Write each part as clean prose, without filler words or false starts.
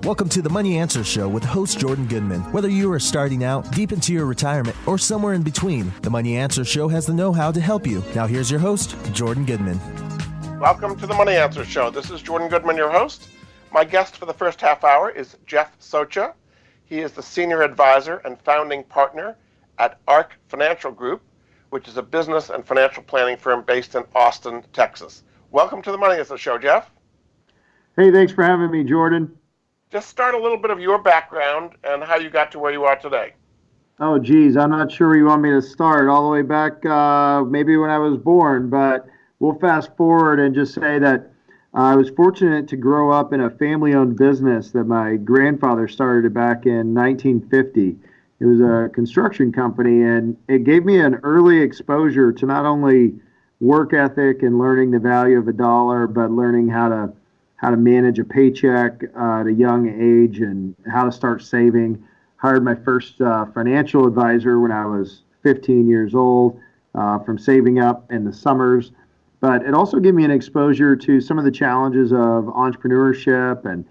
Welcome to the Money Answer Show with host Jordan Goodman. Whether you are starting out, deep into your retirement, or somewhere in between, the Money Answer Show has the know-how to help you. Now here's your host, Jordan Goodman. Welcome to the Money Answer Show. This is Jordan Goodman, your host. My guest for the first half hour is Jeff Socha. He is the senior advisor and founding partner at Ark Financial Group, which is a business and financial planning firm based in Austin, Texas. Welcome to the Money Answer Show, Jeff. Hey, thanks for having me, Jordan. Just start a little bit of your background and how you got to where you are today. Oh, geez, I'm not sure where you want me to start. All the way back, maybe when I was born, but we'll fast forward and just say that I was fortunate to grow up in a family-owned business that my grandfather started back in 1950. It was a construction company, and it gave me an early exposure to not only work ethic and learning the value of a dollar, but learning how to manage a paycheck at a young age and how to start saving. Hired my first financial advisor when I was 15 years old from saving up in the summers. But it also gave me an exposure to some of the challenges of entrepreneurship and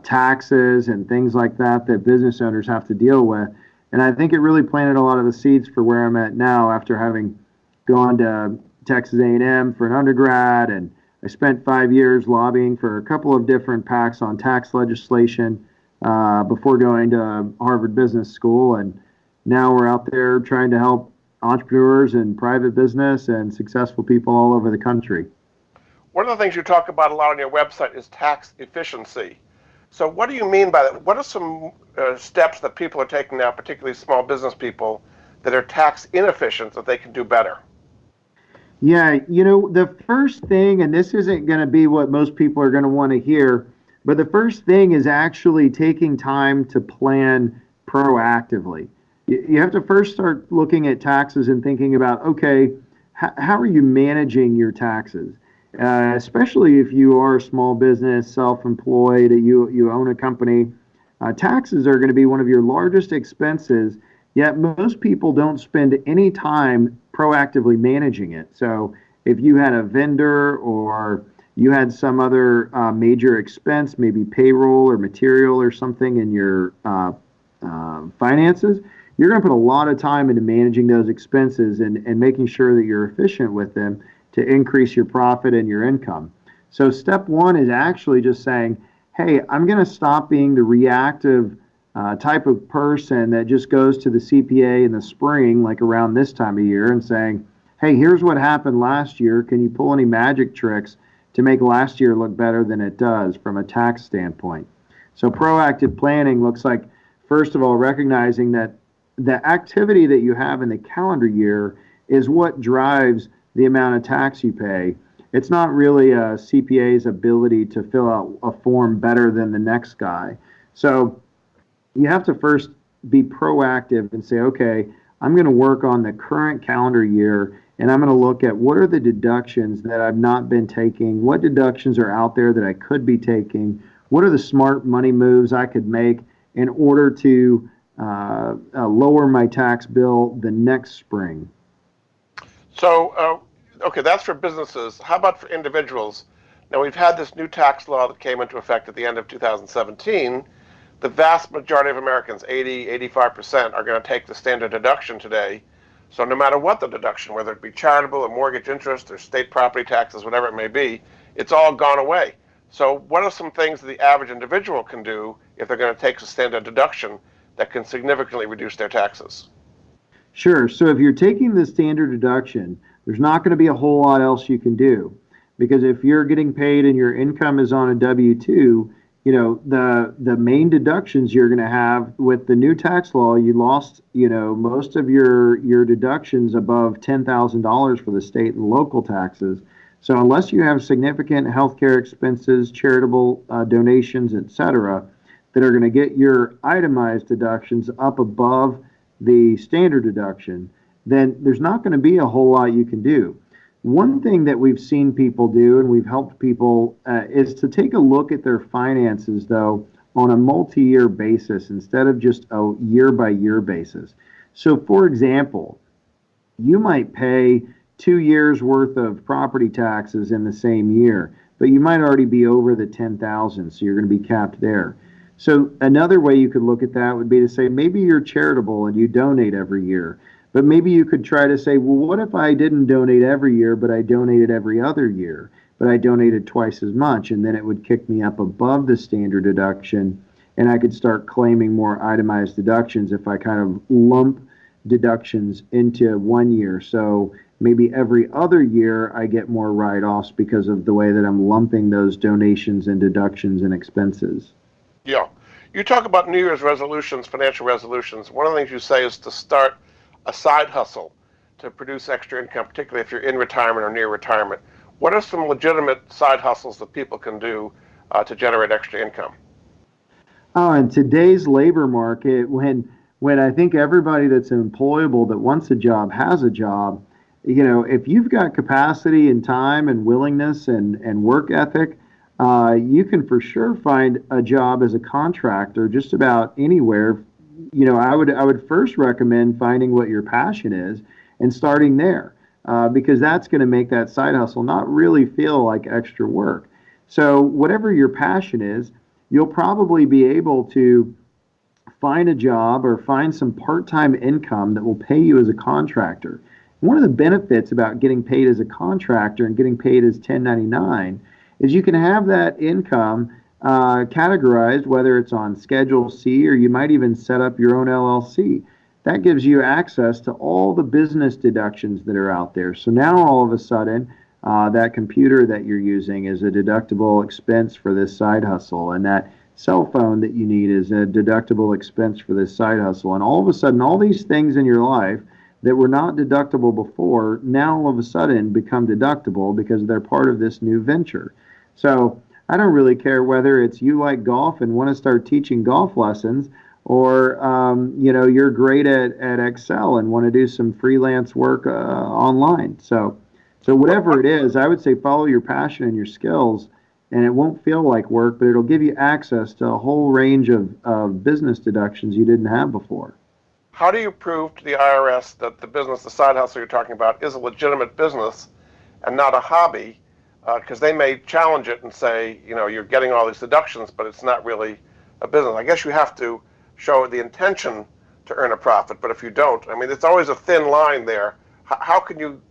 taxes and things like that business owners have to deal with. And I think it really planted a lot of the seeds for where I'm at now after having gone to Texas A&M for an undergrad, and I spent 5 years lobbying for a couple of different PACs on tax legislation before going to Harvard Business School. And now we're out there trying to help entrepreneurs and private business and successful people all over the country. One of the things you talk about a lot on your website is tax efficiency. So what do you mean by that? What are some steps that people are taking now, particularly small business people, that are tax inefficient that they can do better? Yeah, the first thing, and this isn't going to be what most people are going to want to hear, but the first thing is actually taking time to plan proactively. You have to first start looking at taxes and thinking about, okay, how are you managing your taxes? Especially if you are a small business, self-employed, you own a company, taxes are going to be one of your largest expenses, yet most people don't spend any time proactively managing it. So if you had a vendor or you had some other major expense, maybe payroll or material or something in your finances, you're going to put a lot of time into managing those expenses and making sure that you're efficient with them to increase your profit and your income. So step one is actually just saying, hey, I'm going to stop being the reactive type of person that just goes to the CPA in the spring, like around this time of year, and saying, hey, here's what happened last year. Can you pull any magic tricks to make last year look better than it does from a tax standpoint? So proactive planning looks like, first of all, recognizing that the activity that you have in the calendar year is what drives the amount of tax you pay. It's not really a CPA's ability to fill out a form better than the next guy. So you have to first be proactive and say, okay, I'm going to work on the current calendar year, and I'm going to look at what are the deductions that I've not been taking, what deductions are out there that I could be taking, what are the smart money moves I could make in order to lower my tax bill the next spring. So, okay, that's for businesses. How about for individuals? Now, we've had this new tax law that came into effect at the end of 2017. The vast majority of Americans, 85%, are going to take the standard deduction today. So no matter what the deduction, whether it be charitable or mortgage interest or state property taxes, whatever it may be, it's all gone away. So what are some things that the average individual can do if they're going to take a standard deduction that can significantly reduce their taxes? Sure. So if you're taking the standard deduction, there's not going to be a whole lot else you can do. Because if you're getting paid and your income is on a W-2, the main deductions you're going to have with the new tax law, you lost, most of your deductions above $10,000 for the state and local taxes. So unless you have significant healthcare expenses, charitable donations, et cetera, that are going to get your itemized deductions up above the standard deduction, then there's not going to be a whole lot you can do. One thing that we've seen people do, and we've helped people, is to take a look at their finances, though, on a multi-year basis instead of just a year-by-year basis. So, for example, you might pay 2 years' worth of property taxes in the same year, but you might already be over the $10,000, so you're going to be capped there. So another way you could look at that would be to say maybe you're charitable and you donate every year. But maybe you could try to say, well, what if I didn't donate every year, but I donated every other year, but I donated twice as much, and then it would kick me up above the standard deduction, and I could start claiming more itemized deductions if I kind of lump deductions into one year. So maybe every other year I get more write-offs because of the way that I'm lumping those donations and deductions and expenses. Yeah. You talk about New Year's resolutions, financial resolutions. One of the things you say is to start a side hustle to produce extra income, particularly if you're in retirement or near retirement. What are some legitimate side hustles that people can do to generate extra income? Oh, in today's labor market, when I think everybody that's employable that wants a job has a job, if you've got capacity and time and willingness and work ethic, you can for sure find a job as a contractor just about anywhere. I would first recommend finding what your passion is and starting there, because that's going to make that side hustle not really feel like extra work. So whatever your passion is, you'll probably be able to find a job or find some part-time income that will pay you as a contractor. One of the benefits about getting paid as a contractor and getting paid as 1099 is you can have that income categorized, whether it's on Schedule C or you might even set up your own LLC. That gives you access to all the business deductions that are out there. So now all of a sudden, that computer that you're using is a deductible expense for this side hustle, and that cell phone that you need is a deductible expense for this side hustle. And all of a sudden, all these things in your life that were not deductible before now all of a sudden become deductible because they're part of this new venture. So I don't really care whether it's you like golf and want to start teaching golf lessons, or you're great at Excel and want to do some freelance work online. So whatever it is, I would say follow your passion and your skills, and it won't feel like work, but it'll give you access to a whole range of business deductions you didn't have before. How do you prove to the IRS that the business, the side hustle you're talking about, is a legitimate business and not a hobby? Because they may challenge it and say, you're getting all these deductions, but it's not really a business. I guess you have to show the intention to earn a profit, but if you don't, it's always a thin line there. How can you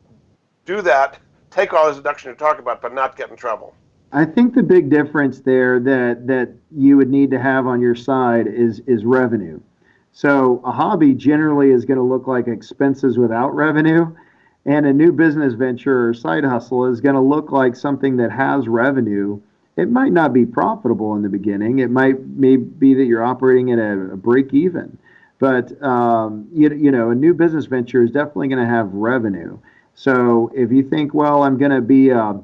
do that, take all these deductions you're talking about, but not get in trouble? I think the big difference there that you would need to have on your side is revenue. So a hobby generally is going to look like expenses without revenue, and a new business venture or side hustle is going to look like something that has revenue. It might not be profitable in the beginning. It may be that you're operating at a break even, but a new business venture is definitely going to have revenue. So if you think, well, I'm going to be a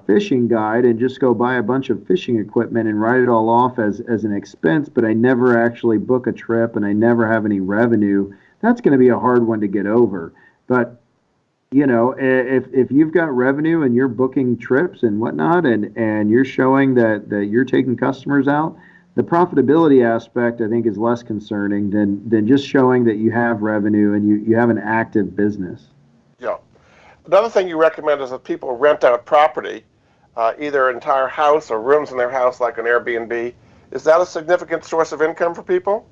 fishing guide and just go buy a bunch of fishing equipment and write it all off as an expense, but I never actually book a trip and I never have any revenue, that's going to be a hard one to get over. But if you've got revenue and you're booking trips and whatnot, and you're showing that you're taking customers out, the profitability aspect, I think, is less concerning than just showing that you have revenue and you have an active business. Yeah. Another thing you recommend is that people rent out property, either an entire house or rooms in their house, like an Airbnb. Is that a significant source of income for people?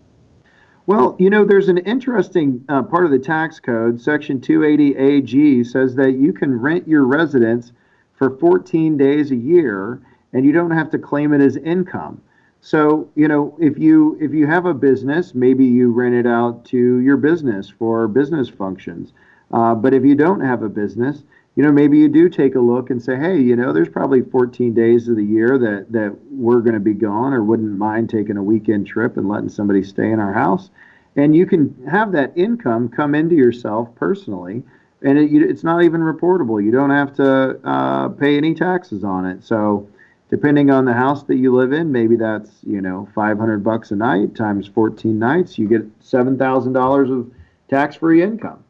Well, there's an interesting part of the tax code. Section 280AG says that you can rent your residence for 14 days a year, and you don't have to claim it as income. So, if you have a business, maybe you rent it out to your business for business functions. But if you don't have a business, maybe you do take a look and say, hey, there's probably 14 days of the year that we're going to be gone, or wouldn't mind taking a weekend trip and letting somebody stay in our house. And you can have that income come into yourself personally, and it's not even reportable. You don't have to pay any taxes on it. So depending on the house that you live in, maybe that's, $500 a night times 14 nights, you get $7,000 of tax-free income.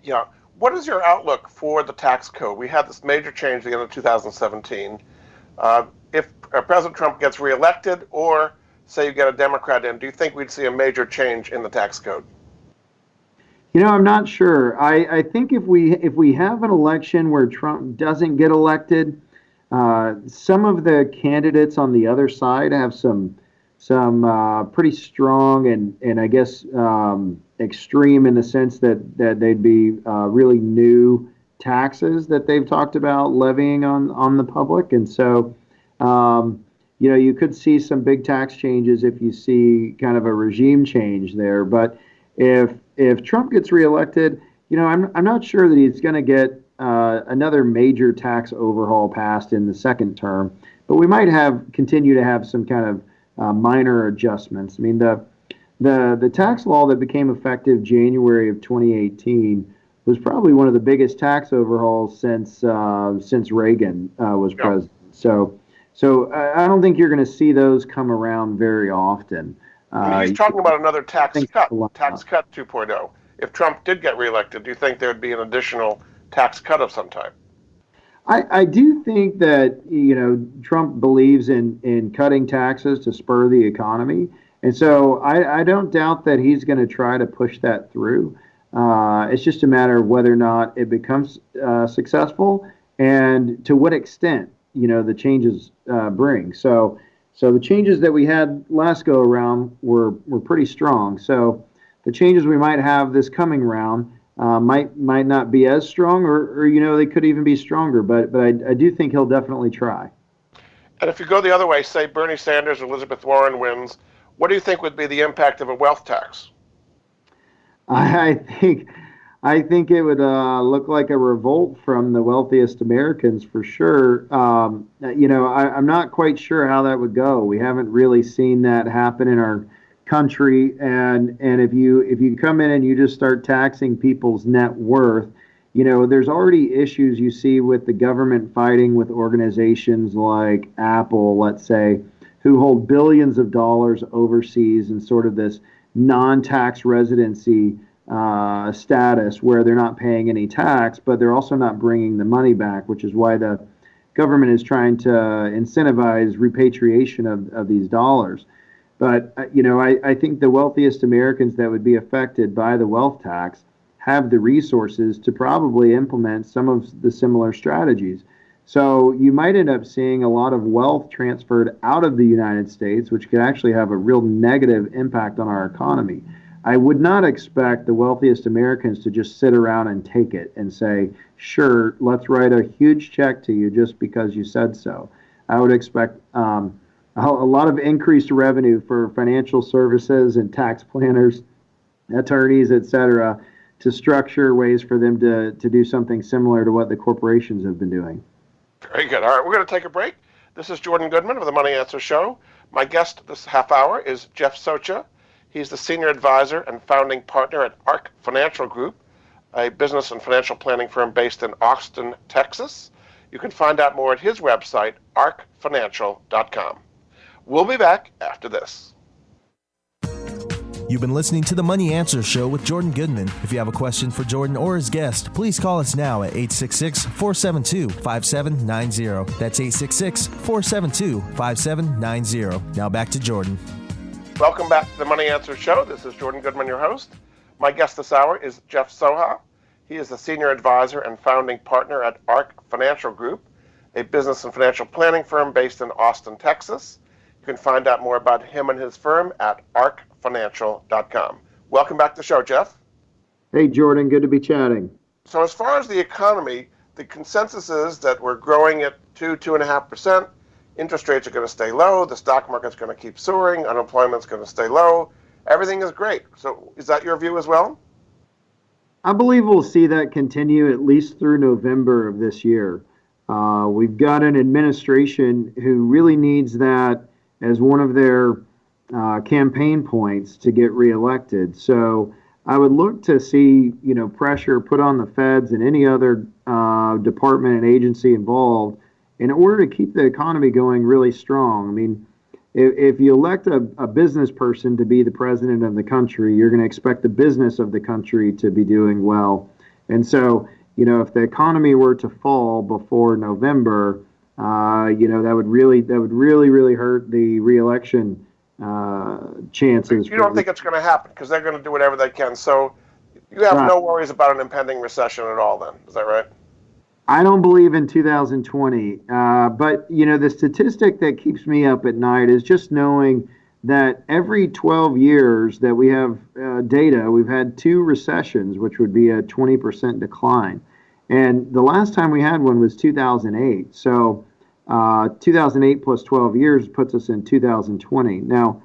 Yeah. What is your outlook for the tax code? We had this major change at the end of 2017. If President Trump gets reelected, or say you get a Democrat in, do you think we'd see a major change in the tax code? I'm not sure. I think if we have an election where Trump doesn't get elected, some of the candidates on the other side have some pretty strong and I guess extreme in the sense that they'd be really new taxes that they've talked about levying on the public. And so, you could see some big tax changes if you see kind of a regime change there. But if Trump gets reelected, I'm not sure that he's going to get another major tax overhaul passed in the second term, but we might continue to have some kind of minor adjustments. I mean, the tax law that became effective January of 2018 was probably one of the biggest tax overhauls since Reagan was president. So I don't think you're going to see those come around very often. He's talking about another tax cut 2.0. If Trump did get reelected, do you think there would be an additional tax cut of some type? I do think that Trump believes in cutting taxes to spur the economy, and so I don't doubt that he's going to try to push that through. It's just a matter of whether or not it becomes successful and to what extent the changes bring. So the changes that we had last go around were pretty strong. So the changes we might have this coming round might not be as strong, or they could even be stronger. But I do think he'll definitely try. And if you go the other way, say Bernie Sanders or Elizabeth Warren wins, what do you think would be the impact of a wealth tax? I think it would look like a revolt from the wealthiest Americans for sure. I'm not quite sure how that would go. We haven't really seen that happen in our country, and if you come in and you just start taxing people's net worth, there's already issues you see with the government fighting with organizations like Apple, let's say, who hold billions of dollars overseas in sort of this non-tax residency status where they're not paying any tax, but they're also not bringing the money back, which is why the government is trying to incentivize repatriation of these dollars. But, I think the wealthiest Americans that would be affected by the wealth tax have the resources to probably implement some of the similar strategies. So you might end up seeing a lot of wealth transferred out of the United States, which could actually have a real negative impact on our economy. I would not expect the wealthiest Americans to just sit around and take it and say, sure, let's write a huge check to you just because you said so. I would expect a lot of increased revenue for financial services and tax planners, attorneys, et cetera, to structure ways for them to do something similar to what the corporations have been doing. Very good. All right, we're going to take a break. This is Jordan Goodman of the Money Answer Show. My guest this half hour is Jeff Socha. He's the senior advisor and founding partner at Ark Financial Group, a business and financial planning firm based in Austin, Texas. You can find out more at his website, arkfinancial.com. We'll be back after this. You've been listening to the Money Answer Show with Jordan Goodman. If you have a question for Jordan or his guest, please call us now at 866-472-5790. That's 866-472-5790. Now back to Jordan. Welcome back to the Money Answer Show. This is Jordan Goodman, your host. My guest this hour is Jeff Socha. He is the senior advisor and founding partner at Ark Financial Group, a business and financial planning firm based in Austin, Texas. You can find out more about him and his firm at arkfinancial.com. Welcome back to the show, Jeff. Hey, Jordan. Good to be chatting. So as far as the economy, the consensus is that we're growing at 2.5%. Interest rates are going to stay low. The stock market's going to keep soaring. Unemployment's going to stay low. Everything is great. So is that your view as well? I believe we'll see that continue at least through November of this year. We've got an administration who really needs that as one of their campaign points to get reelected. So I would look to see, pressure put on the feds and any other department and agency involved in order to keep the economy going really strong. I mean, if you elect a business person to be the president of the country, you're going to expect the business of the country to be doing well. And so, if the economy were to fall before November, that would really hurt the reelection chances. You don't think it's going to happen because they're going to do whatever they can. So you have no worries about an impending recession at all then. Is that right? I don't believe in 2020. But, the statistic that keeps me up at night is just knowing that every 12 years that we have data, we've had two recessions, which would be a 20% decline. And the last time we had one was 2008. So 2008 plus 12 years puts us in 2020. Now,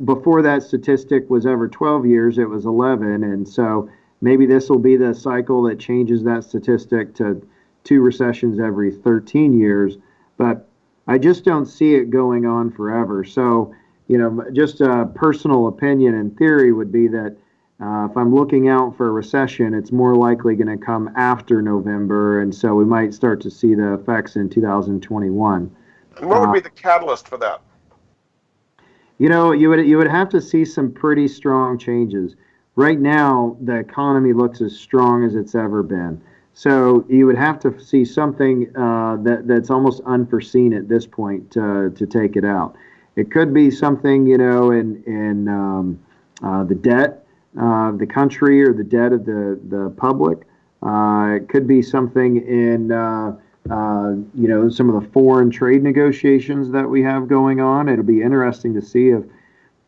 before that statistic was ever 12 years, it was 11. And so maybe this will be the cycle that changes that statistic to two recessions every 13 years. But I just don't see it going on forever. So, just a personal opinion and theory would be that if I'm looking out for a recession, it's more likely going to come after November, and so we might start to see the effects in 2021. And what would be the catalyst for that? You would have to see some pretty strong changes. Right now, the economy looks as strong as it's ever been. So you would have to see something that's almost unforeseen at this point to take it out. It could be something, in the debt of the country or the debt of the public. It could be something in, some of the foreign trade negotiations that we have going on. It'll be interesting to see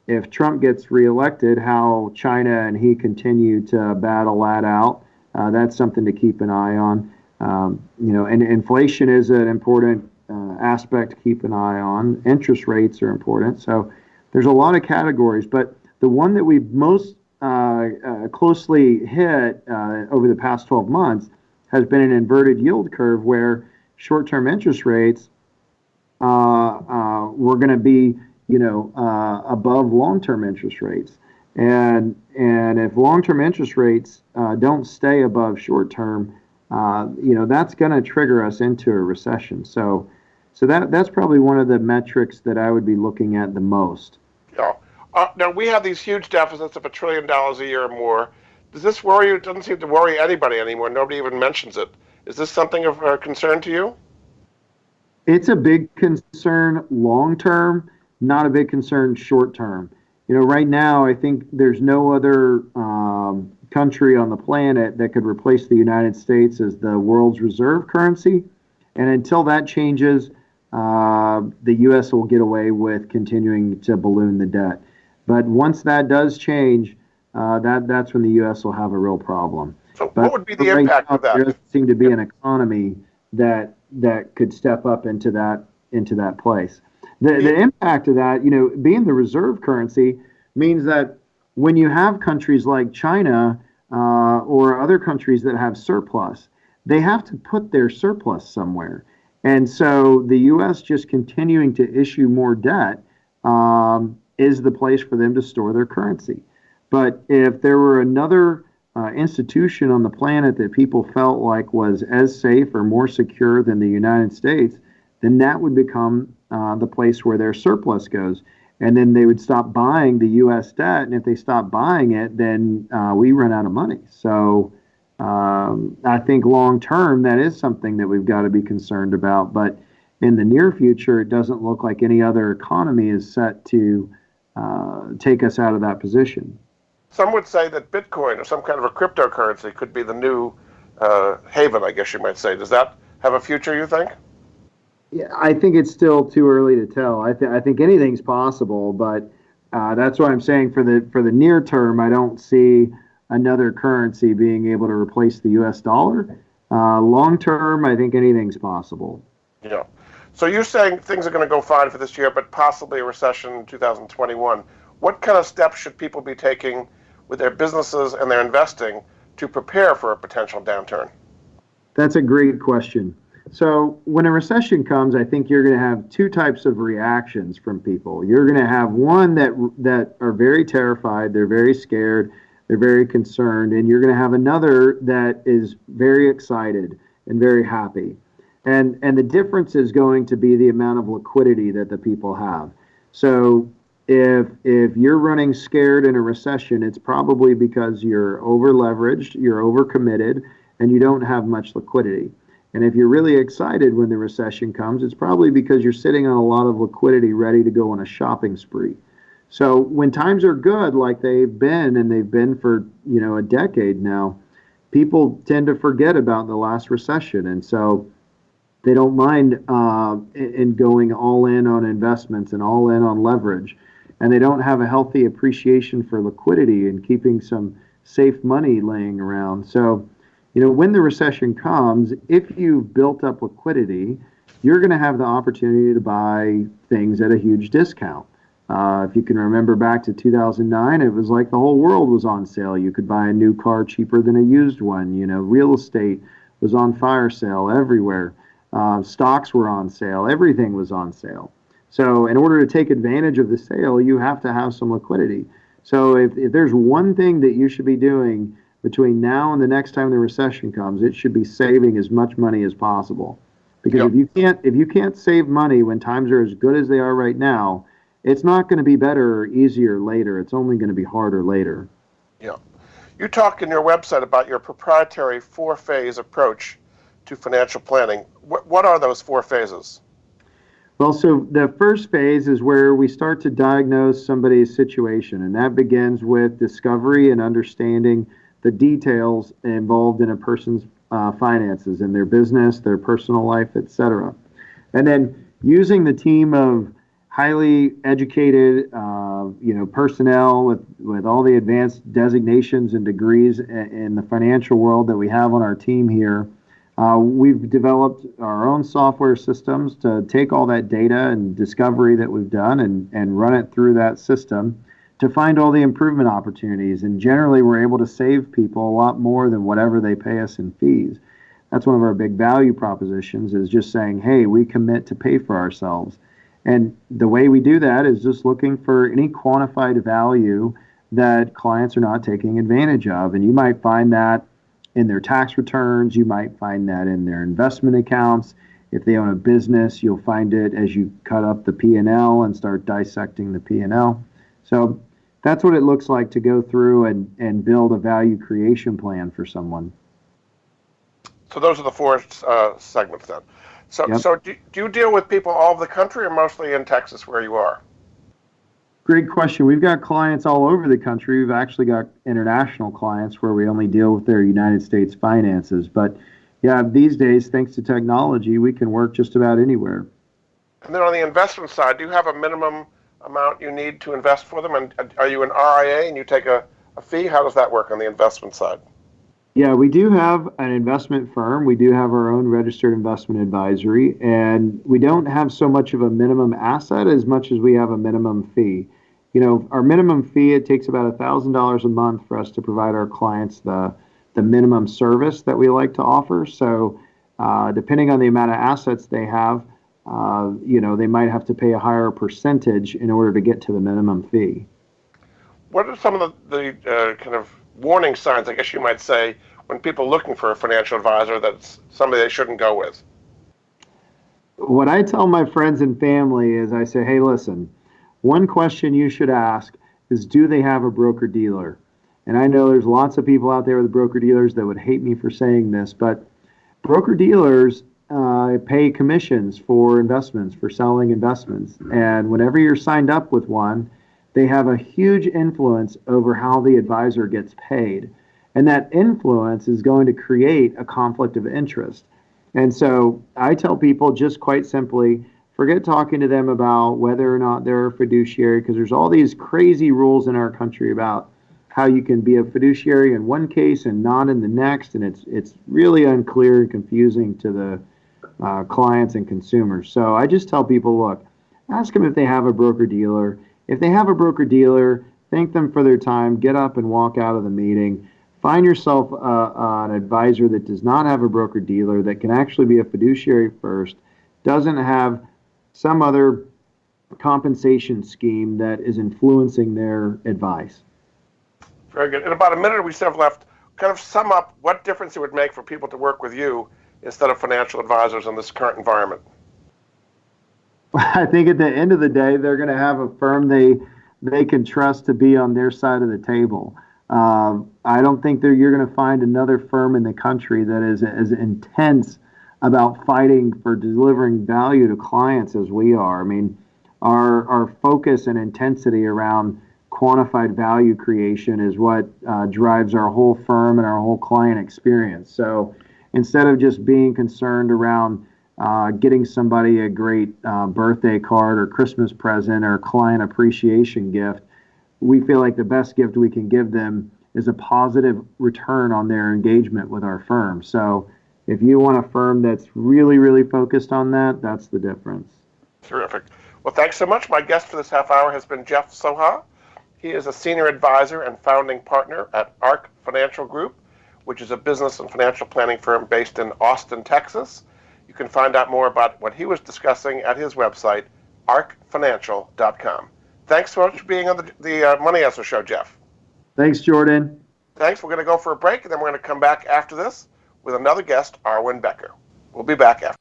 if Trump gets reelected, how China and he continue to battle that out. That's something to keep an eye on. And inflation is an important aspect to keep an eye on. Interest rates are important. So there's a lot of categories, but the one that we've most closely hit over the past 12 months has been an inverted yield curve where short-term interest rates were going to be, above long-term interest rates. And if long-term interest rates don't stay above short-term, that's going to trigger us into a recession. So that's probably one of the metrics that I would be looking at the most. Yeah. Now, we have these huge deficits of $1 trillion a year or more. Does this worry you? It doesn't seem to worry anybody anymore. Nobody even mentions it. Is this something of concern to you? It's a big concern long-term, not a big concern short-term. Right now, I think there's no other country on the planet that could replace the United States as the world's reserve currency. And until that changes, the U.S. will get away with continuing to balloon the debt. But once that does change, that's when the U.S. will have a real problem. So what would be the impact of that? There doesn't seem to be an economy that could step up into that place. The impact of that, being the reserve currency means that when you have countries like China or other countries that have surplus, they have to put their surplus somewhere. And so the U.S. just continuing to issue more debt is the place for them to store their currency. But if there were another institution on the planet that people felt like was as safe or more secure than the United States, then that would become the place where their surplus goes. And then they would stop buying the U.S. debt. And if they stop buying it, then we run out of money. So I think long term, that is something that we've got to be concerned about. But in the near future, it doesn't look like any other economy is set to take us out of that position. Some would say that Bitcoin or some kind of a cryptocurrency could be the new haven, I guess you might say. Does that have a future, you think? Yeah, I think it's still too early to tell. I think anything's possible, but that's why I'm saying for the near term, I don't see another currency being able to replace the U.S. dollar. Long term, I think anything's possible. Yeah. So you're saying things are going to go fine for this year, but possibly a recession in 2021. What kind of steps should people be taking with their businesses and their investing to prepare for a potential downturn? That's a great question. So when a recession comes, I think you're going to have two types of reactions from people. You're going to have one that are very terrified, they're very scared, they're very concerned, and you're going to have another that is very excited and very happy. And the difference is going to be the amount of liquidity that the people have. So if you're running scared in a recession, it's probably because you're over leveraged, you're over committed, and you don't have much liquidity. And if you're really excited when the recession comes, it's probably because you're sitting on a lot of liquidity ready to go on a shopping spree. So when times are good, like they've been, and they've been for a decade now, people tend to forget about the last recession. And so they don't mind in going all in on investments and all in on leverage. and they don't have a healthy appreciation for liquidity and keeping some safe money laying around. So, when the recession comes, if you've built up liquidity, you're going to have the opportunity to buy things at a huge discount. If you can remember back to 2009, it was like the whole world was on sale. You could buy a new car cheaper than a used one. Real estate was on fire sale everywhere. Stocks were on sale. Everything was on sale. So in order to take advantage of the sale, you have to have some liquidity. So if there's one thing that you should be doing between now and the next time the recession comes, it should be saving as much money as possible. Because if you can't save money when times are as good as they are right now, it's not going to be better or easier later. It's only going to be harder later. Yeah. You talk in your website about your proprietary 4-phase approach to financial planning. What are those 4 phases? Well, so the first phase is where we start to diagnose somebody's situation, and that begins with discovery and understanding the details involved in a person's finances and their business, their personal life, etc. And then using the team of highly educated, personnel with all the advanced designations and degrees in the financial world that we have on our team here, we've developed our own software systems to take all that data and discovery that we've done and run it through that system to find all the improvement opportunities. And generally, we're able to save people a lot more than whatever they pay us in fees. That's one of our big value propositions, is just saying, hey, we commit to pay for ourselves. And the way we do that is just looking for any quantified value that clients are not taking advantage of. And you might find that in their tax returns. You might find that in their investment accounts. If they own a business, you'll find it as you cut up the P&L and start dissecting the P&L. So that's what it looks like to go through and build a value creation plan for someone. So those are the 4 segments then. So, Yep. so do you deal with people all over the country or mostly in Texas where you are? Great question. We've got clients all over the country. We've actually got international clients where we only deal with their United States finances. But yeah, these days, thanks to technology, we can work just about anywhere. And then on the investment side, do you have a minimum amount you need to invest for them? And are you an RIA and you take a fee? How does that work on the investment side? Yeah, we do have an investment firm. We do have our own registered investment advisory, and we don't have so much of a minimum asset as much as we have a minimum fee. Our minimum fee, it takes about $1,000 a month for us to provide our clients the minimum service that we like to offer. So depending on the amount of assets they have, they might have to pay a higher percentage in order to get to the minimum fee. What are some of the kind of warning signs, I guess you might say, when people are looking for a financial advisor that's somebody they shouldn't go with? What I tell my friends and family is I say, hey, listen, one question you should ask is, do they have a broker-dealer? And I know there's lots of people out there with broker-dealers that would hate me for saying this, but broker-dealers pay commissions for investments, for selling investments. And whenever you're signed up with one, they have a huge influence over how the advisor gets paid. And that influence is going to create a conflict of interest. And so I tell people just quite simply, forget talking to them about whether or not they're a fiduciary, because there's all these crazy rules in our country about how you can be a fiduciary in one case and not in the next. And it's really unclear and confusing to the clients and consumers. So I just tell people, look, ask them if they have a broker-dealer. If they have a broker-dealer, thank them for their time, get up and walk out of the meeting. Find yourself an advisor that does not have a broker-dealer, that can actually be a fiduciary first, doesn't have some other compensation scheme that is influencing their advice. Very good. In about a minute we still have left, kind of sum up what difference it would make for people to work with you instead of financial advisors in this current environment. I think at the end of the day, they're going to have a firm they can trust to be on their side of the table. I don't think that you're going to find another firm in the country that is as intense about fighting for delivering value to clients as we are. I mean, our focus and intensity around quantified value creation is what drives our whole firm and our whole client experience. So instead of just being concerned around getting somebody a great birthday card or Christmas present or client appreciation gift. We feel like the best gift we can give them is a positive return on their engagement with our firm. So if you want a firm that's really, really focused on that, that's the difference. Terrific. Well, thanks so much. My guest for this half hour has been Jeff Socha. He is a senior advisor and founding partner at Ark Financial Group, which is a business and financial planning firm based in Austin, Texas. You can find out more about what he was discussing at his website, arkfinancial.com. Thanks so much for being on the Money Answer Show, Jeff. Thanks, Jordan. Thanks. We're going to go for a break, and then we're going to come back after this with another guest, Arwen Becker. We'll be back after.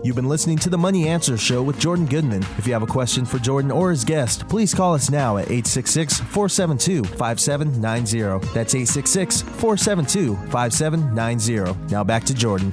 You've been listening to the Money Answer Show with Jordan Goodman. If you have a question for Jordan or his guest, please call us now at 866-472-5790. That's 866-472-5790. Now back to Jordan.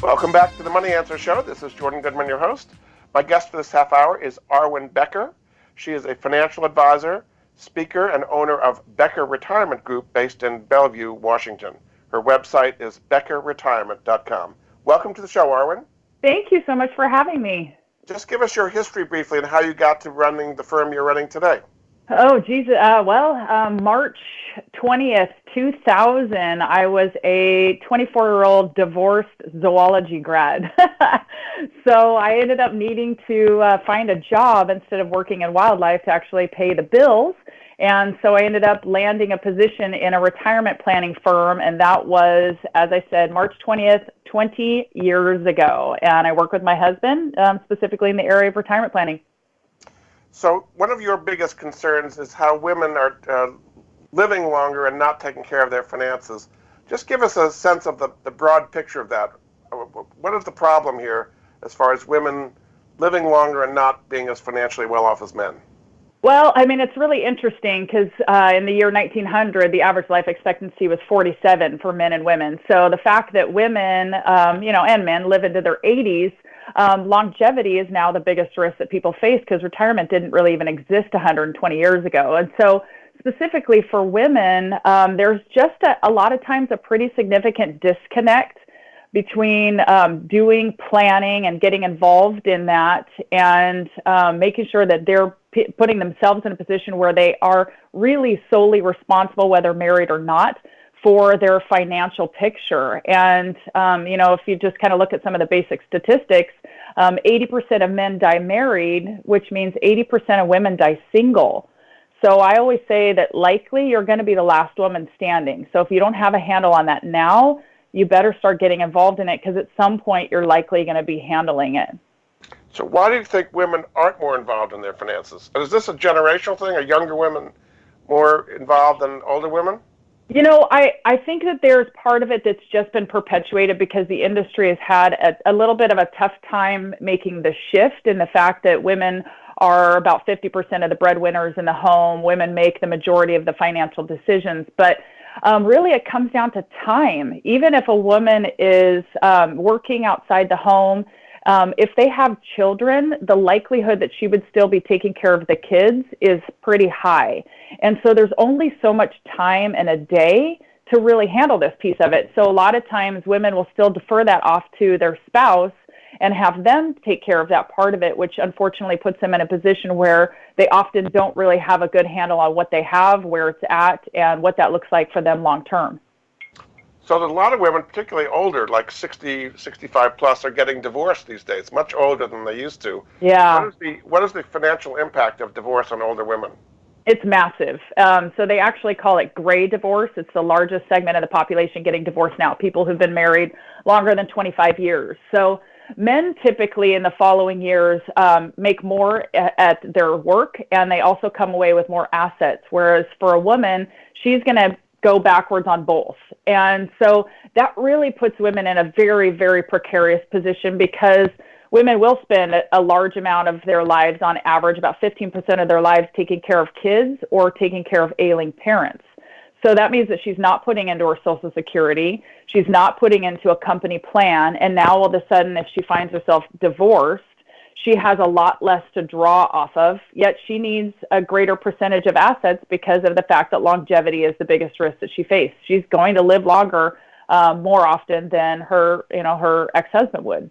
Welcome back to the Money Answer Show. This is Jordan Goodman, your host. My guest for this half hour is Arwen Becker. She is a financial advisor, speaker, and owner of Becker Retirement Group based in Bellevue, Washington. Her website is beckerretirement.com. Welcome to the show, Arwen. Thank you so much for having me. Just give us your history briefly and how you got to running the firm you're running today. Oh, geez. March 20th, 2000, I was a 24-year-old divorced zoology grad. So I ended up needing to find a job instead of working in wildlife to actually pay the bills. And so I ended up landing a position in a retirement planning firm, and that was, as I said, March 20th, 20 years ago. And I work with my husband, specifically in the area of retirement planning. So one of your biggest concerns is how women are living longer and not taking care of their finances. Just give us a sense of the broad picture of that. What is the problem here as far as women living longer and not being as financially well off as men? Well, I mean, it's really interesting because in the year 1900, the average life expectancy was 47 for men and women. So the fact that women, and men live into their 80s, longevity is now the biggest risk that people face because retirement didn't really even exist 120 years ago. And so specifically for women, there's just a lot of times a pretty significant disconnect between doing planning and getting involved in that and making sure that they're putting themselves in a position where they are really solely responsible, whether married or not, for their financial picture. And, if you just kind of look at some of the basic statistics, 80% of men die married, which means 80% of women die single. So I always say that likely you're going to be the last woman standing. So if you don't have a handle on that now, you better start getting involved in it because at some point you're likely going to be handling it. So why do you think women aren't more involved in their finances? Is this a generational thing? Are younger women more involved than older women? I think that there's part of it that's just been perpetuated because the industry has had a little bit of a tough time making the shift in the fact that women are about 50% of the breadwinners in the home. Women make the majority of the financial decisions. But really, it comes down to time. Even if a woman is working outside the home, if they have children, the likelihood that she would still be taking care of the kids is pretty high. And so there's only so much time in a day to really handle this piece of it. So a lot of times women will still defer that off to their spouse and have them take care of that part of it, which unfortunately puts them in a position where they often don't really have a good handle on what they have, where it's at, and what that looks like for them long term. So there's a lot of women, particularly older, like 60, 65 plus, are getting divorced these days, much older than they used to. Yeah. What is the financial impact of divorce on older women? It's massive. So they actually call it gray divorce. It's the largest segment of the population getting divorced now, people who've been married longer than 25 years. So men typically in the following years make more at their work, and they also come away with more assets, whereas for a woman, she's going to go backwards on both. And so that really puts women in a very, very precarious position because women will spend a large amount of their lives, on average, about 15% of their lives, taking care of kids or taking care of ailing parents. So that means that she's not putting into her Social Security, she's not putting into a company plan, and now all of a sudden, if she finds herself divorced, she has a lot less to draw off of, yet she needs a greater percentage of assets because of the fact that longevity is the biggest risk that she faces. She's going to live longer more often than her ex-husband would.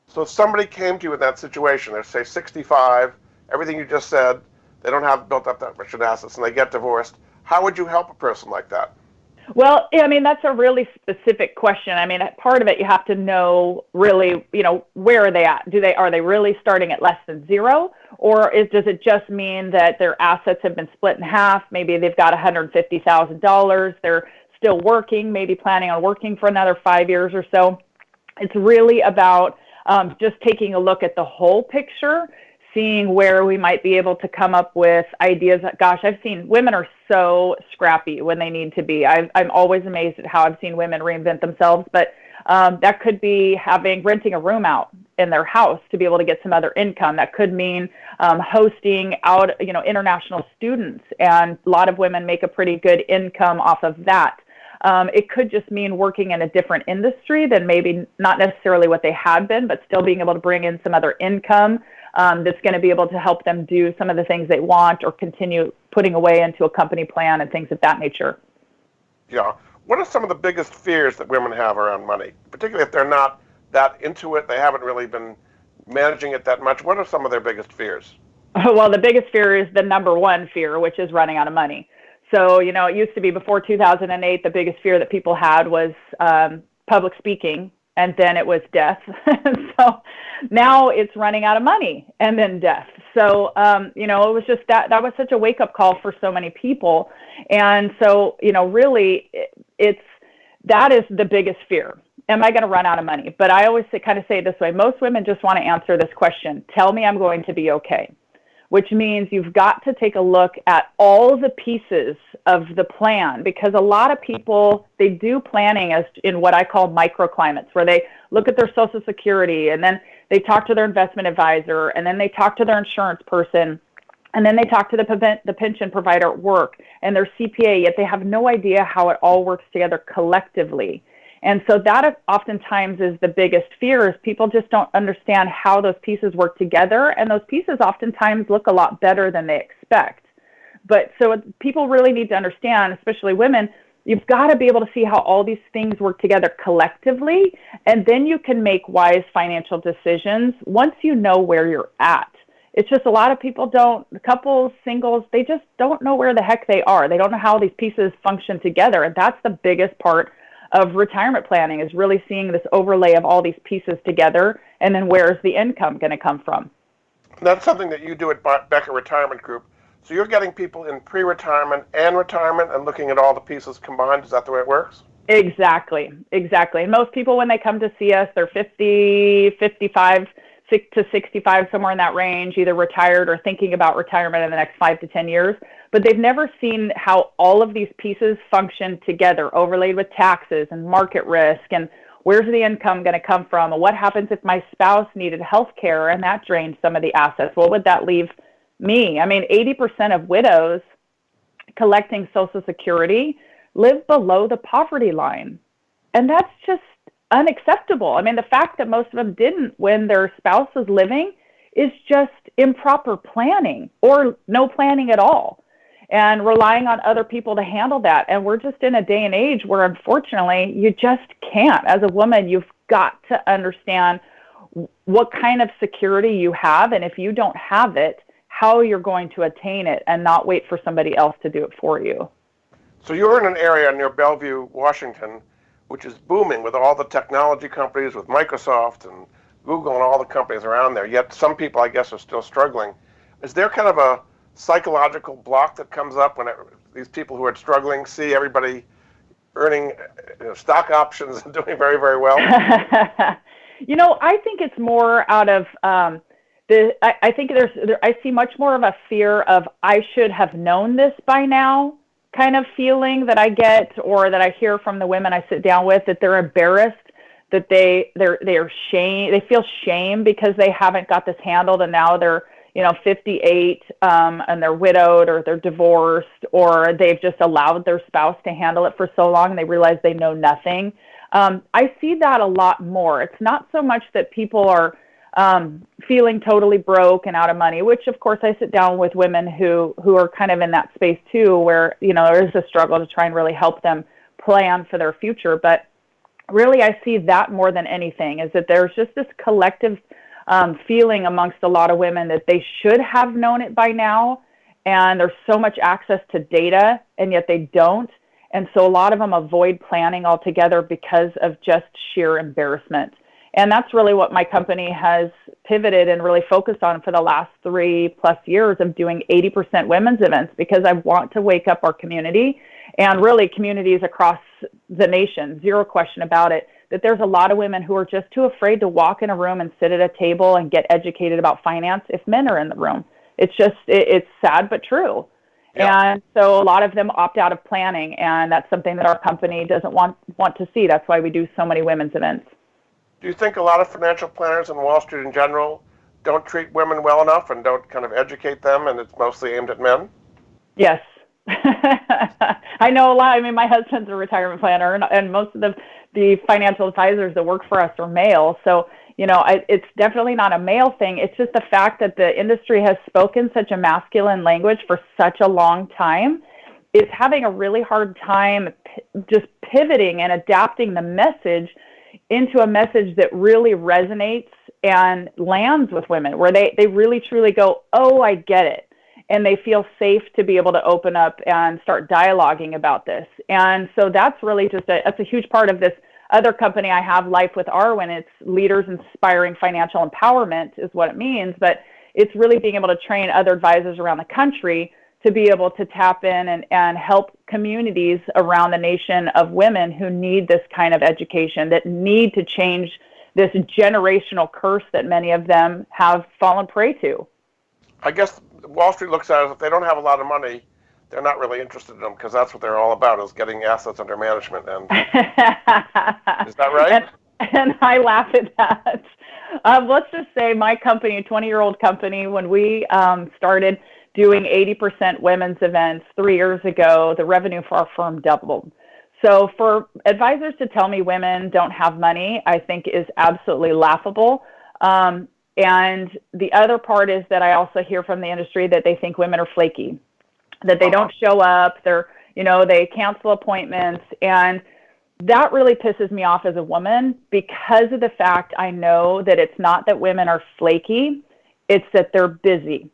So if somebody came to you in that situation, they're say 65, everything you just said, they don't have built up that much in assets, and they get divorced, how would you help a person like that? Well, I mean, that's a really specific question. I mean, part of it, you have to know really, where are they at? Are they really starting at less than zero? Or does it just mean that their assets have been split in half? Maybe they've got $150,000. They're still working, maybe planning on working for another 5 years or so. It's really about just taking a look at the whole picture, seeing where we might be able to come up with ideas. Gosh, I've seen women are so scrappy when they need to be. I'm always amazed at how I've seen women reinvent themselves, but that could be renting a room out in their house to be able to get some other income. That could mean hosting out, international students, and a lot of women make a pretty good income off of that. It could just mean working in a different industry than maybe not necessarily what they had been, but still being able to bring in some other income that's going to be able to help them do some of the things they want, or continue putting away into a company plan and things of that nature. Yeah. What are some of the biggest fears that women have around money, particularly if they're not that into it, they haven't really been managing it that much? What are some of their biggest fears? Well, the biggest fear is the number one fear, which is running out of money. So, it used to be before 2008, the biggest fear that people had was public speaking, and then it was death. So now it's running out of money and then death. So, it was just that was such a wake-up call for so many people. And so, really, that is the biggest fear. Am I going to run out of money? But I always say it this way. Most women just want to answer this question. Tell me I'm going to be okay. Which means you've got to take a look at all the pieces of the plan, because a lot of people, they do planning as in what I call microclimates, where they look at their Social Security, and then they talk to their investment advisor, and then they talk to their insurance person, and then they talk to the pension provider at work and their CPA, yet they have no idea how it all works together collectively. And so that oftentimes is the biggest fear, is people just don't understand how those pieces work together, and those pieces oftentimes look a lot better than they expect. But so people really need to understand, especially women, you've got to be able to see how all these things work together collectively, and then you can make wise financial decisions once you know where you're at. It's just a lot of people couples, singles, they just don't know where the heck they are. They don't know how these pieces function together, and that's the biggest part of retirement planning, is really seeing this overlay of all these pieces together, and then where's the income going to come from. That's something that you do at Becker Retirement Group. So you're getting people in pre-retirement and retirement and looking at all the pieces combined. Is that the way it works? Exactly. And most people, when they come to see us, they're 50, 55 to 65, somewhere in that range, either retired or thinking about retirement in the next 5 to 10 years. But they've never seen how all of these pieces function together, overlaid with taxes and market risk, and where's the income going to come from, and what happens if my spouse needed health care and that drained some of the assets? What would that leave me? I mean, 80% of widows collecting Social Security live below the poverty line, and that's just unacceptable. I mean, the fact that most of them didn't when their spouse was living is just improper planning, or no planning at all, and relying on other people to handle that. And we're just in a day and age where, unfortunately, you just can't. As a woman, you've got to understand what kind of security you have, and if you don't have it, how you're going to attain it, and not wait for somebody else to do it for you. So you're in an area near Bellevue, Washington, which is booming with all the technology companies, with Microsoft and Google and all the companies around there. Yet some people, I guess, are still struggling. Is there kind of a psychological block that comes up when these people who are struggling see everybody earning stock options and doing very, very well? I think it's more out of I think I see much more of a fear of I should have known this by now kind of feeling that I get, or that I hear from the women I sit down with, that they're embarrassed, that they feel shame because they haven't got this handled, and now they're 58 and they're widowed, or they're divorced, or they've just allowed their spouse to handle it for so long and they realize they know nothing. I see that a lot more. It's not so much that people are feeling totally broke and out of money, which of course I sit down with women who are kind of in that space too, where there is a struggle to try and really help them plan for their future. But really I see that more than anything, is that there's just this collective feeling amongst a lot of women that they should have known it by now, and there's so much access to data, and yet they don't. And so a lot of them avoid planning altogether because of just sheer embarrassment. And that's really what my company has pivoted and really focused on for the last 3+ years of doing 80% women's events, because I want to wake up our community, and really communities across the nation, zero question about it, that there's a lot of women who are just too afraid to walk in a room and sit at a table and get educated about finance if men are in the room. It's just, it's sad but true. Yeah. And so a lot of them opt out of planning, and that's something that our company doesn't want to see. That's why we do so many women's events. Do you think a lot of financial planners and Wall Street in general don't treat women well enough and don't kind of educate them, and it's mostly aimed at men? Yes. I know a lot. I mean, my husband's a retirement planner, and most of the financial advisors that work for us are male. So, it's definitely not a male thing. It's just the fact that the industry has spoken such a masculine language for such a long time. It's having a really hard time just pivoting and adapting the message into a message that really resonates and lands with women, where they really truly go, oh, I get it. And they feel safe to be able to open up and start dialoguing about this. And so that's really just that's a huge part of this other company I have, Life with Arwen. It's leaders inspiring financial empowerment is what it means, but it's really being able to train other advisors around the country to be able to tap in and help communities around the nation of women who need this kind of education, that need to change this generational curse that many of them have fallen prey to. I guess Wall Street looks at it as if they don't have a lot of money, they're not really interested in them, because that's what they're all about, is getting assets under management. And is that right? And I laugh at that. Let's just say my company, a 20-year-old company, when we started doing 80% women's events 3 years ago, the revenue for our firm doubled. So for advisors to tell me women don't have money, I think is absolutely laughable. And the other part is that I also hear from the industry that they think women are flaky, that they don't show up, they cancel appointments. And that really pisses me off as a woman, because of the fact I know that it's not that women are flaky, it's that they're busy.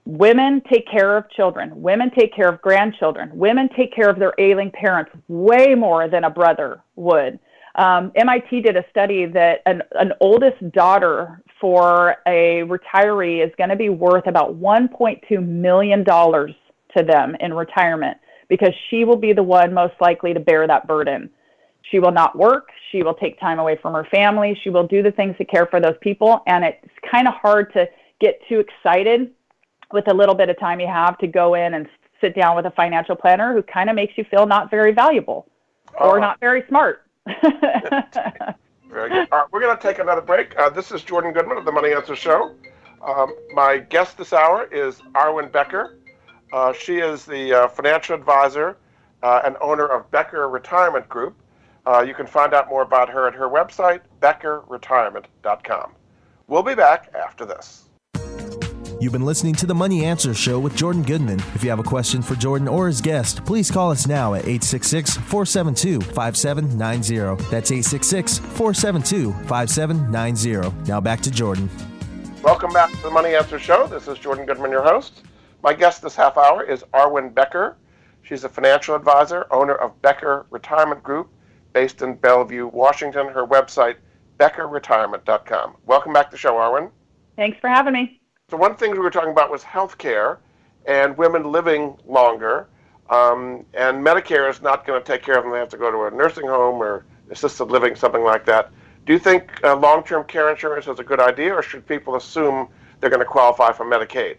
Women take care of children. Women take care of grandchildren. Women take care of their ailing parents way more than a brother would. MIT did a study that an oldest daughter for a retiree is going to be worth about $1.2 million to them in retirement, because she will be the one most likely to bear that burden. She will not work. She will take time away from her family. She will do the things to care for those people. And it's kind of hard to get too excited with a little bit of time you have to go in and sit down with a financial planner who kind of makes you feel not very valuable or not very smart. Very good. All right, we're going to take another break. This is Jordan Goodman of the Money Answer Show. My guest this hour is Arwen Becker. She is the financial advisor and owner of Becker Retirement Group. You can find out more about her at her website, beckerretirement.com. We'll be back after this. You've been listening to the Money Answer Show with Jordan Goodman. If you have a question for Jordan or his guest, please call us now at 866-472-5790. That's 866-472-5790. Now back to Jordan. Welcome back to the Money Answer Show. This is Jordan Goodman, your host. My guest this half hour is Arwen Becker. She's a financial advisor, owner of Becker Retirement Group, based in Bellevue, Washington. Her website, beckerretirement.com. Welcome back to the show, Arwen. Thanks for having me. So one thing we were talking about was healthcare and women living longer. And Medicare is not going to take care of them. They have to go to a nursing home or assisted living, something like that. Do you think long-term care insurance is a good idea, or should people assume they're going to qualify for Medicaid?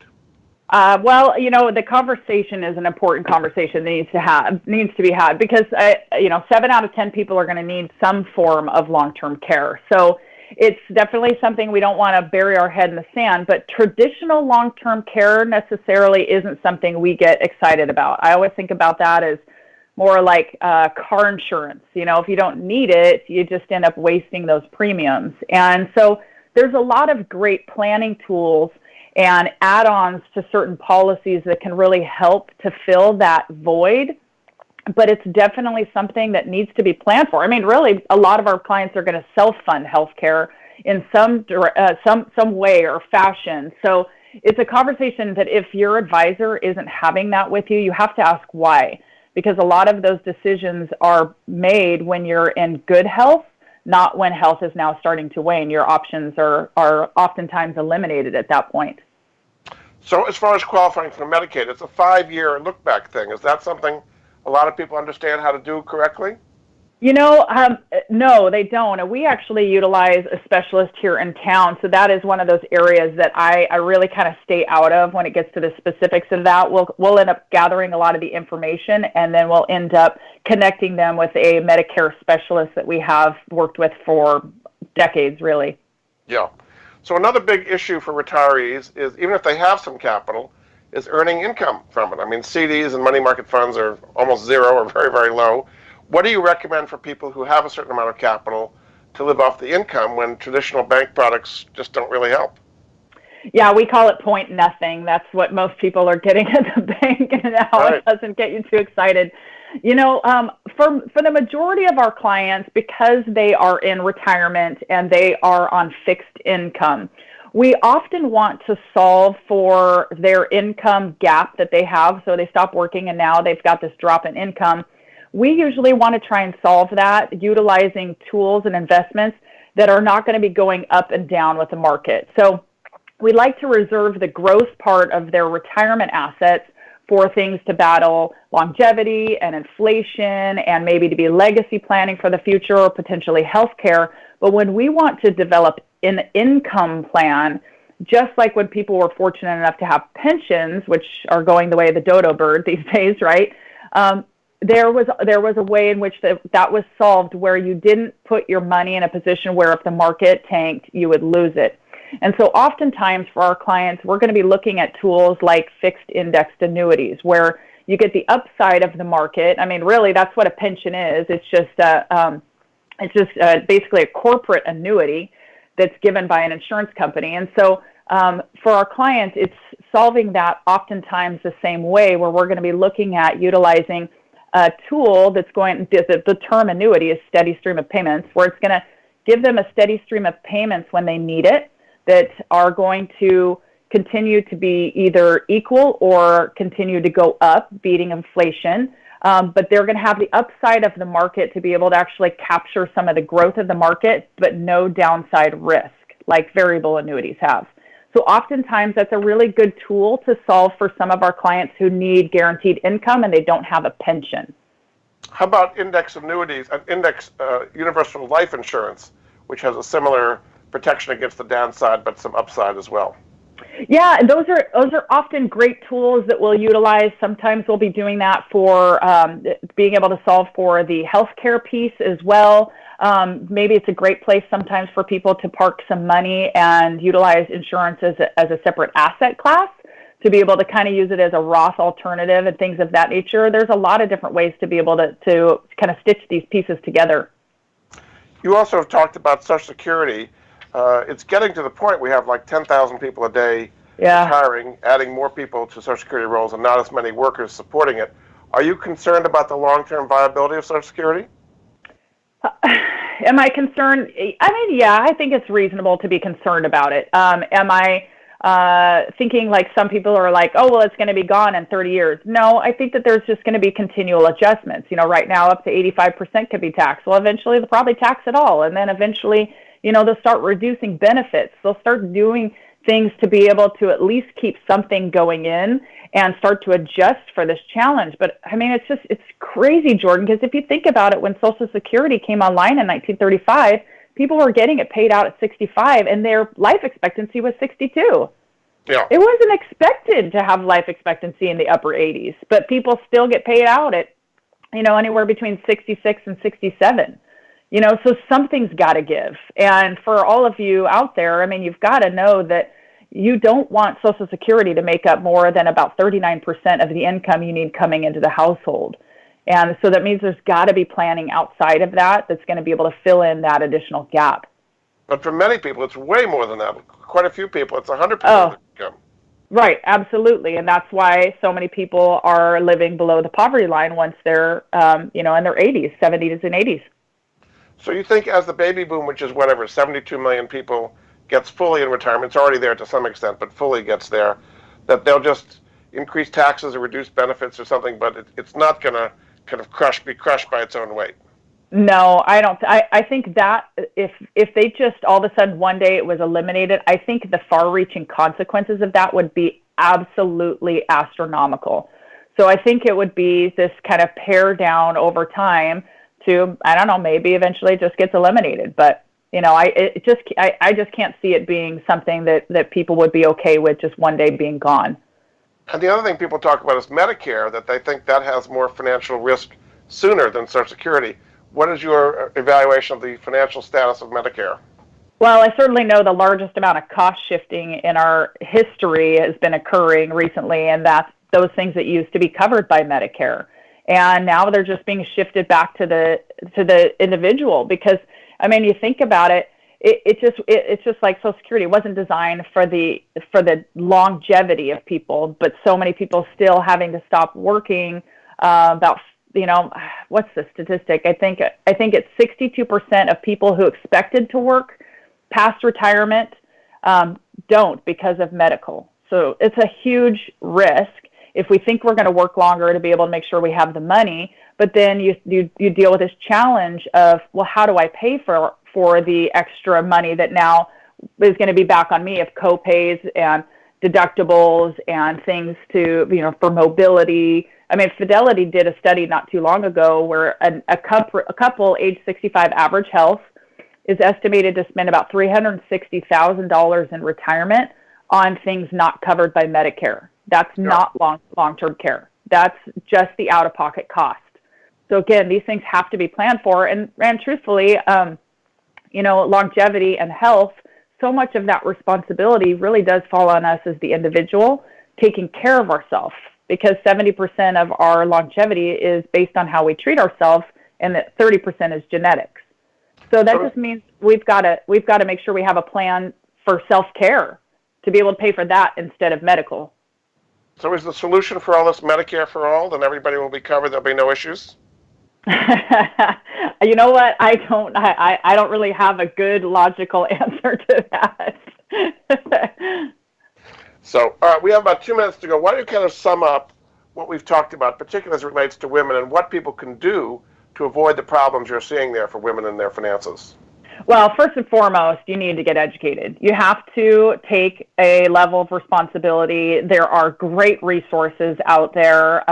Well, the conversation is an important conversation that needs to be had, because 7 out of 10 people are going to need some form of long-term care. So it's definitely something we don't want to bury our head in the sand, but traditional long-term care necessarily isn't something we get excited about. I always think about that as more like car insurance. If you don't need it, you just end up wasting those premiums. And so there's a lot of great planning tools and add-ons to certain policies that can really help to fill that void. but it's definitely something that needs to be planned for. I mean, really, a lot of our clients are going to self-fund healthcare in some way or fashion. So it's a conversation that if your advisor isn't having that with you, you have to ask why. Because a lot of those decisions are made when you're in good health, not when health is now starting to wane. Your options are oftentimes eliminated at that point. So as far as qualifying for Medicaid, it's a 5-year look-back thing. Is that something a lot of people understand how to do correctly? No, they don't. And we actually utilize a specialist here in town. So that is one of those areas that I really kind of stay out of when it gets to the specifics of that. We'll end up gathering a lot of the information, and then we'll end up connecting them with a Medicare specialist that we have worked with for decades, really. Yeah. So another big issue for retirees is, even if they have some capital, is earning income from it. I mean, CDs and money market funds are almost zero or very, very low. What do you recommend for people who have a certain amount of capital to live off the income when traditional bank products just don't really help? Yeah, we call it point nothing. That's what most people are getting at the bank, and now Right. It doesn't get you too excited. For the majority of our clients, because they are in retirement and they are on fixed income, we often want to solve for their income gap that they have. So they stop working and now they've got this drop in income. We usually want to try and solve that utilizing tools and investments that are not going to be going up and down with the market. So we like to reserve the growth part of their retirement assets for things to battle longevity and inflation and maybe to be legacy planning for the future or potentially healthcare. But when we want to develop an income plan, just like when people were fortunate enough to have pensions, which are going the way of the dodo bird these days, right? There was a way in which that was solved where you didn't put your money in a position where if the market tanked, you would lose it. And so oftentimes for our clients, we're going to be looking at tools like fixed indexed annuities, where you get the upside of the market. I mean, really, that's what a pension is. It's just basically a corporate annuity that's given by an insurance company. And so for our clients, it's solving that oftentimes the same way, where we're going to be looking at utilizing a tool that's going, the term annuity is steady stream of payments, where it's going to give them a steady stream of payments when they need it, that are going to continue to be either equal or continue to go up, beating inflation. But they're going to have the upside of the market to be able to actually capture some of the growth of the market, but no downside risk, like variable annuities have. So oftentimes that's a really good tool to solve for some of our clients who need guaranteed income and they don't have a pension. How about index annuities, universal life insurance, which has a similar protection against the downside, but some upside as well? Yeah, and those are often great tools that we'll utilize. Sometimes we'll be doing that for being able to solve for the healthcare piece as well. Maybe it's a great place sometimes for people to park some money and utilize insurance as a separate asset class to be able to kind of use it as a Roth alternative and things of that nature. There's a lot of different ways to be able to kind of stitch these pieces together. You also have talked about Social Security. It's getting to the point we have like 10,000 people a day retiring, adding more people to Social Security rolls and not as many workers supporting it. Are you concerned about the long-term viability of Social Security? Am I concerned? I mean, yeah, I think it's reasonable to be concerned about it. Am I thinking like some people are like, oh, well, it's going to be gone in 30 years? No, I think that there's just going to be continual adjustments. You know, right now up to 85% could be taxed. Well, eventually they'll probably tax it all. And then eventually, you know, they'll start reducing benefits. They'll start doing things to be able to at least keep something going in and start to adjust for this challenge. But I mean, it's crazy, Jordan, because if you think about it, when Social Security came online in 1935, people were getting it paid out at 65 and their life expectancy was 62. Yeah. It wasn't expected to have life expectancy in the upper 80s, but people still get paid out at, you know, anywhere between 66 and 67. You know, so something's got to give. And for all of you out there, I mean, you've got to know that you don't want Social Security to make up more than about 39% of the income you need coming into the household. And so that means there's got to be planning outside of that that's going to be able to fill in that additional gap. But for many people, it's way more than that. Quite a few people, it's 100% of the income. Right, absolutely. And that's why so many people are living below the poverty line once they're, in their 80s, 70s and 80s. So you think as the baby boom, which is whatever, 72 million people, gets fully in retirement, it's already there to some extent, but fully gets there, that they'll just increase taxes or reduce benefits or something, but it's not going to kind of be crushed by its own weight? No, I don't. I think that if they just all of a sudden one day it was eliminated, I think the far-reaching consequences of that would be absolutely astronomical. So I think it would be this kind of pare down over time to, I don't know, maybe eventually it just gets eliminated. But I just can't see it being something that people would be okay with just one day being gone. And the other thing people talk about is Medicare, that they think that has more financial risk sooner than Social Security. What is your evaluation of the financial status of Medicare? Well, I certainly know the largest amount of cost shifting in our history has been occurring recently, and that's those things that used to be covered by Medicare. And now they're just being shifted back to the individual, because you think about it, it's just like Social Security. It wasn't designed for the longevity of people, but so many people still having to stop working. What's the statistic? I think it's 62% of people who expected to work past retirement don't because of medical. So it's a huge risk if we think we're going to work longer to be able to make sure we have the money. But then you deal with this challenge of, well, how do I pay for the extra money that now is going to be back on me of co-pays and deductibles and things for mobility. Fidelity did a study not too long ago where a couple age 65 average health is estimated to spend about $360,000 in retirement on things not covered by Medicare. That's not long-term care. That's just the out-of-pocket cost. So again, these things have to be planned for, and truthfully, longevity and health, so much of that responsibility really does fall on us as the individual taking care of ourselves, because 70% of our longevity is based on how we treat ourselves, and that 30% is genetics. So that just means we've got to make sure we have a plan for self-care to be able to pay for that instead of medical. So is the solution for all this Medicare for all? Then everybody will be covered. There'll be no issues. You know what? I don't really have a good logical answer to that. So we have about 2 minutes to go. Why don't you kind of sum up what we've talked about, particularly as it relates to women, and what people can do to avoid the problems you're seeing there for women and their finances? Well, first and foremost, you need to get educated. You have to take a level of responsibility. There are great resources out there.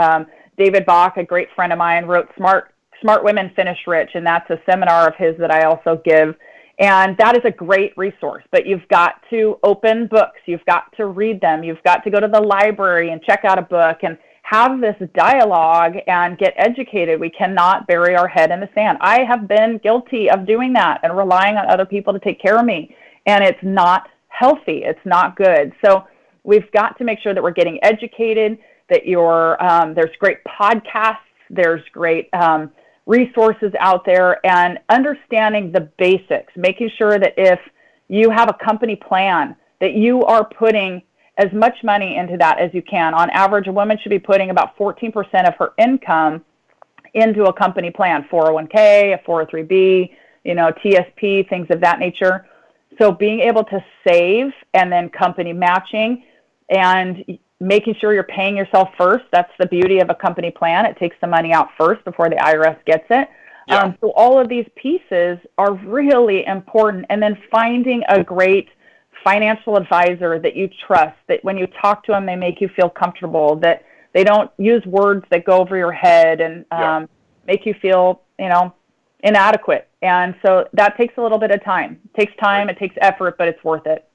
David Bach, a great friend of mine, wrote Smart Women Finish Rich, and that's a seminar of his that I also give. And that is a great resource, but you've got to open books. You've got to read them. You've got to go to the library and check out a book and have this dialogue and get educated. We cannot bury our head in the sand. I have been guilty of doing that and relying on other people to take care of me, and it's not healthy. It's not good. So we've got to make sure that we're getting educated, that there's great podcasts, there's great resources out there, and understanding the basics, making sure that if you have a company plan, that you are putting as much money into that as you can. On average, a woman should be putting about 14% of her income into a company plan, 401k, a 403b, TSP, things of that nature. So being able to save and then company matching and making sure you're paying yourself first. That's the beauty of a company plan. It takes the money out first before the IRS gets it. Yeah. So all of these pieces are really important. And then finding a great financial advisor that you trust, that when you talk to them, they make you feel comfortable, that they don't use words that go over your head and make you feel, inadequate. And so that takes a little bit of time. It takes time, right. It takes effort, but it's worth it.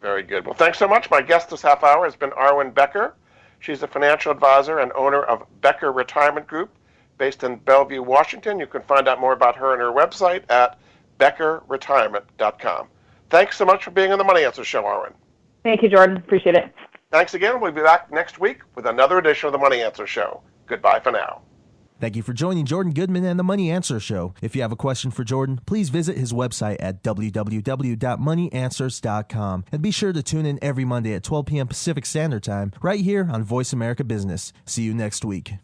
Very good. Well, thanks so much. My guest this half hour has been Arwen Becker. She's a financial advisor and owner of Becker Retirement Group based in Bellevue, Washington. You can find out more about her on her website at beckerretirement.com. Thanks so much for being on the Money Answer Show, Arwen. Thank you, Jordan. Appreciate it. Thanks again. We'll be back next week with another edition of the Money Answer Show. Goodbye for now. Thank you for joining Jordan Goodman and the Money Answer Show. If you have a question for Jordan, please visit his website at www.moneyanswers.com. And be sure to tune in every Monday at 12 p.m. Pacific Standard Time right here on Voice America Business. See you next week.